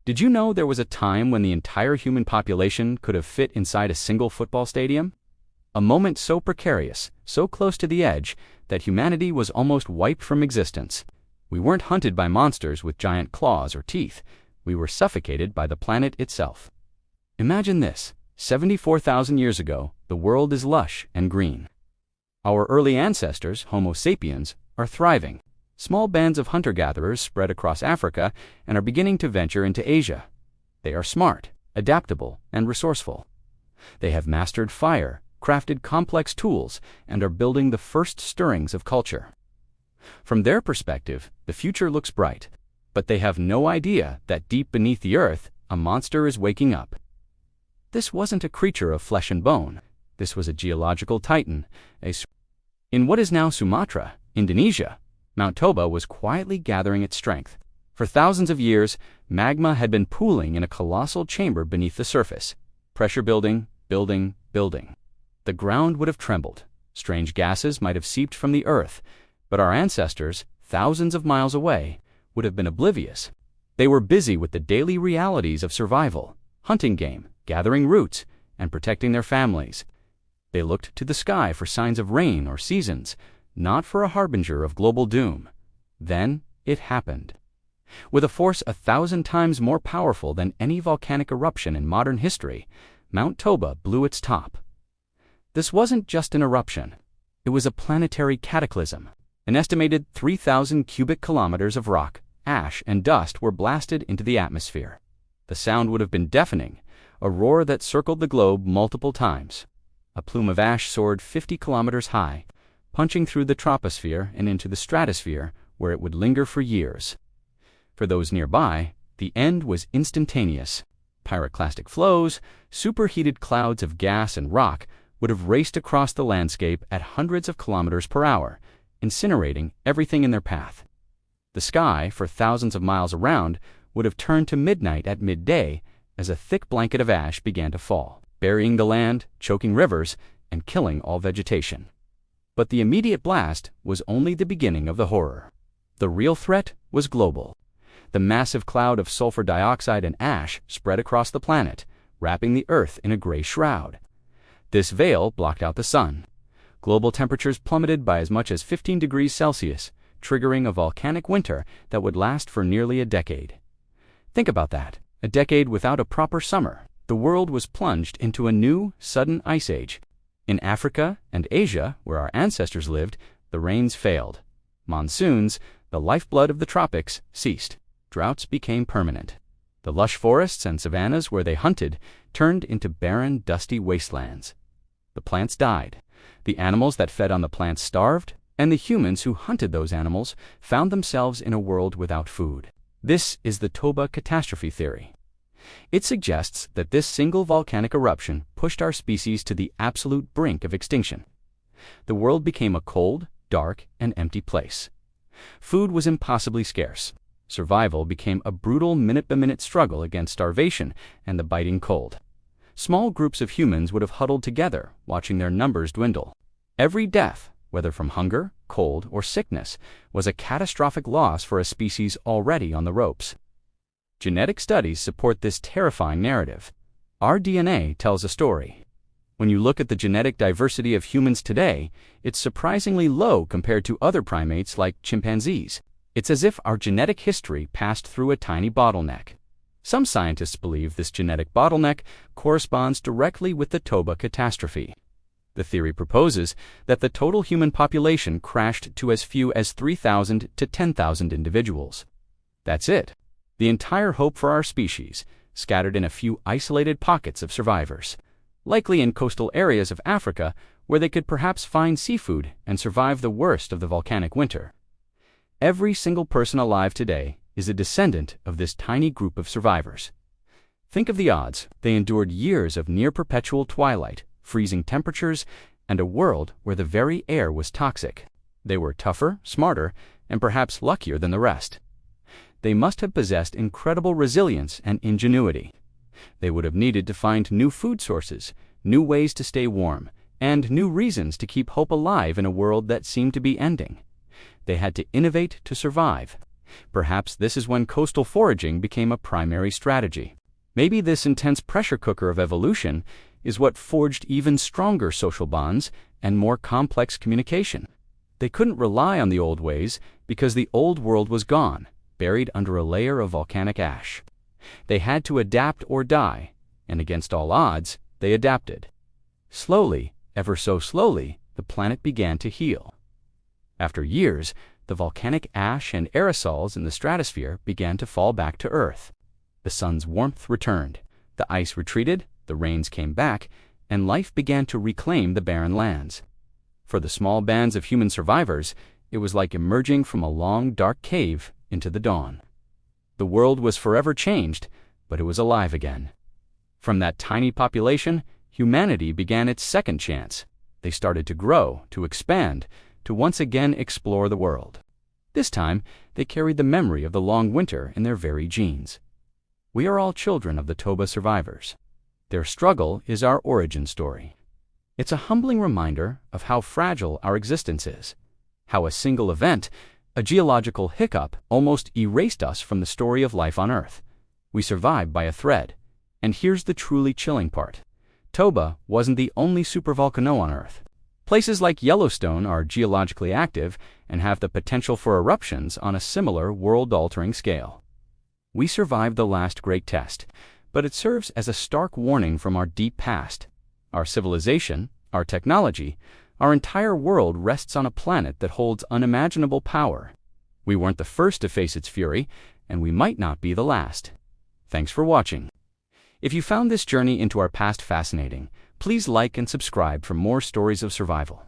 Did you know there was a time when the entire human population could have fit inside a single football stadium? A moment so precarious, so close to the edge, that humanity was almost wiped from existence. We weren't hunted by monsters with giant claws or teeth. We were suffocated by the planet itself. Imagine this. 74,000 years ago, the world is lush and green. Our early ancestors, Homo sapiens, are thriving. Small bands of hunter-gatherers spread across Africa and are beginning to venture into Asia. They are smart, adaptable, and resourceful. They have mastered fire, crafted complex tools, and are building the first stirrings of culture. From their perspective, the future looks bright, but they have no idea that deep beneath the earth, a monster is waking up. This wasn't a creature of flesh and bone. This was a geological titan. In what is now Sumatra, Indonesia, Mount Toba was quietly gathering its strength. For thousands of years, magma had been pooling in a colossal chamber beneath the surface. Pressure building, building, building. The ground would have trembled. Strange gases might have seeped from the earth, but our ancestors, thousands of miles away, would have been oblivious. They were busy with the daily realities of survival, hunting game, gathering roots, and protecting their families. They looked to the sky for signs of rain or seasons, not for a harbinger of global doom. Then it happened. With a force 1,000 times more powerful than any volcanic eruption in modern history, Mount Toba blew its top. This wasn't just an eruption. It was a planetary cataclysm. An estimated 3,000 cubic kilometers of rock, ash, and dust were blasted into the atmosphere. The sound would have been deafening, a roar that circled the globe multiple times. A plume of ash soared 50 kilometers high, punching through the troposphere and into the stratosphere, where it would linger for years. For those nearby, the end was instantaneous. Pyroclastic flows, superheated clouds of gas and rock, would have raced across the landscape at hundreds of kilometers per hour, incinerating everything in their path. The sky, for thousands of miles around, would have turned to midnight at midday as a thick blanket of ash began to fall, burying the land, choking rivers, and killing all vegetation. But the immediate blast was only the beginning of the horror. The real threat was global. The massive cloud of sulfur dioxide and ash spread across the planet, wrapping the Earth in a gray shroud. This veil blocked out the sun. Global temperatures plummeted by as much as 15 degrees Celsius, triggering a volcanic winter that would last for nearly a decade. Think about that. A decade without a proper summer. The world was plunged into a new, sudden ice age. In Africa and Asia, where our ancestors lived, the rains failed. Monsoons, the lifeblood of the tropics, ceased. Droughts became permanent. The lush forests and savannas where they hunted turned into barren, dusty wastelands. The plants died. The animals that fed on the plants starved, and the humans who hunted those animals found themselves in a world without food. This is the Toba catastrophe theory. It suggests that this single volcanic eruption pushed our species to the absolute brink of extinction. The world became a cold, dark, and empty place. Food was impossibly scarce. Survival became a brutal minute-by-minute struggle against starvation and the biting cold. Small groups of humans would have huddled together, watching their numbers dwindle. Every death, whether from hunger, cold, or sickness, was a catastrophic loss for a species already on the ropes. Genetic studies support this terrifying narrative. Our DNA tells a story. When you look at the genetic diversity of humans today, it's surprisingly low compared to other primates like chimpanzees. It's as if our genetic history passed through a tiny bottleneck. Some scientists believe this genetic bottleneck corresponds directly with the Toba catastrophe. The theory proposes that the total human population crashed to as few as 3,000 to 10,000 individuals. That's it. The entire hope for our species, scattered in a few isolated pockets of survivors, likely in coastal areas of Africa where they could perhaps find seafood and survive the worst of the volcanic winter. Every single person alive today is a descendant of this tiny group of survivors. Think of the odds. They endured years of near-perpetual twilight, freezing temperatures, and a world where the very air was toxic. They were tougher, smarter, and perhaps luckier than the rest. They must have possessed incredible resilience and ingenuity. They would have needed to find new food sources, new ways to stay warm, and new reasons to keep hope alive in a world that seemed to be ending. They had to innovate to survive. Perhaps this is when coastal foraging became a primary strategy. Maybe this intense pressure cooker of evolution is what forged even stronger social bonds and more complex communication. They couldn't rely on the old ways because the old world was gone, buried under a layer of volcanic ash. They had to adapt or die, and against all odds, they adapted. Slowly, ever so slowly, the planet began to heal. After years, the volcanic ash and aerosols in the stratosphere began to fall back to Earth. The sun's warmth returned, the ice retreated, the rains came back, and life began to reclaim the barren lands. For the small bands of human survivors, it was like emerging from a long, dark cave into the dawn. The world was forever changed, but it was alive again. From that tiny population, humanity began its second chance. They started to grow, to expand, to once again explore the world. This time, they carried the memory of the long winter in their very genes. We are all children of the Toba survivors. Their struggle is our origin story. It's a humbling reminder of how fragile our existence is, how a single event, a geological hiccup, almost erased us from the story of life on Earth. We survived by a thread. And here's the truly chilling part. Toba wasn't the only supervolcano on Earth. Places like Yellowstone are geologically active and have the potential for eruptions on a similar world-altering scale. We survived the last great test, but it serves as a stark warning from our deep past. Our civilization, our technology, our entire world rests on a planet that holds unimaginable power. We weren't the first to face its fury, and we might not be the last. Thanks for watching. If you found this journey into our past fascinating, please like and subscribe for more stories of survival.